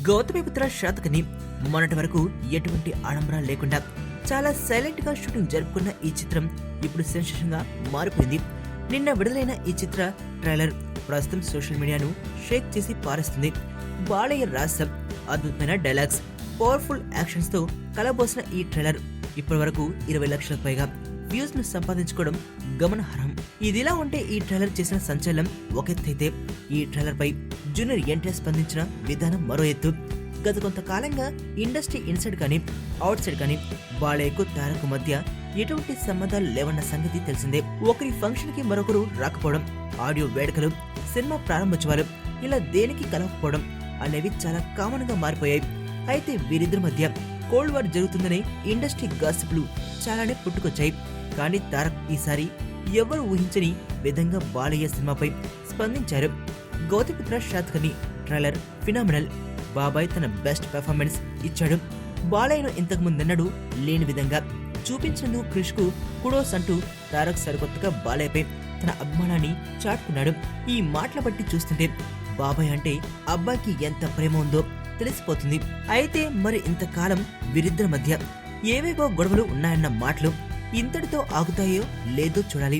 గౌతమిపుత్ర శాతకర్ణి మొన్నటి వరకు ఎటువంటి ఆడంబరాలు లేకుండా చాలా సైలెంట్ గా షూటింగ్ జరుపుకున్న ఈ చిత్రం ఇప్పుడు సెన్సేషన్ గా మారిపోయింది. నిన్న విడుదలైన ఈ చిత్ర ట్రైలర్ ప్రస్తుతం సోషల్ మీడియాను షేక్ చేసి పారేస్తుంది. బాలయ్య రాసం, అద్భుతమైన డైలాగ్స్, పవర్ఫుల్ యాక్షన్స్ తో కలబోసిన ఈ ట్రైలర్ ఇప్పటి వరకు 20 లక్షలకు పైగా వ్యూస్ ను సంపాదించుకోవడం గమనార్హం. ఇదిలా ఉంటే ఈ ట్రైలర్ చేసిన సంచలనం ఒక ఎత్తైతే, ఈ ట్రైలర్ పై జూనియర్ ఎన్టీఆర్ స్పందించిన విధానం మరో ఎత్తు. గత కొంతకాలంగా ఇండస్ట్రీ ఇన్సైడ్ కానీ అవుట్ సైడ్ కానీ బాలయ్యకు తారకు మధ్య ఎటువంటి సంబంధాలు లేవన్న సంగతి తెలిసిందే. ఒకరి ఫంక్షన్ కి మరొకరు రాకపోవడం, ఆడియో వేడుకలు, సినిమా ప్రారంభోత్సవాలు ఇలా దేనికి కలవకపోవడం అనేవి చాలా కామన్ గా మారిపోయాయి. అయితే వీరిద్దరి మధ్య కోల్డ్ వార్ జరుగుతుందనే ఇండస్ట్రీ గాసిప్లు చాలానే పుట్టుకొచ్చాయి. కానీ తారక్ ఈసారి ఎవరు ఊహించని విధంగా బాలయ్య సినిమాపై స్పందించారు. Gautamiputra Satakarni trailer phenomenal. బాబాయ్ తన బెస్ట్ పెర్ఫార్మెన్స్ ఇచ్చాడు. బాలయ్యను ఇంతకు ముందెన్నడూ లేని విధంగా చూపించినందుకు క్రిష్ కు కుడోస్ అంటూ తారక్ సరికొత్తగా బాలయ్యపై తన అభిమానాన్ని చాటుకున్నాడు. ఈ మాటల బట్టి చూస్తుంటే బాబాయ్ అంటే అబ్బాయికి ఎంత ప్రేమ ఉందో తెలిసిపోతుంది. అయితే మరి ఇంతకాలం వీరిద్దరి మధ్య ఏవేవో గొడవలు ఉన్నాయన్న మాటలు ఇంతటితో ఆగుతాయో లేదో చూడాలి.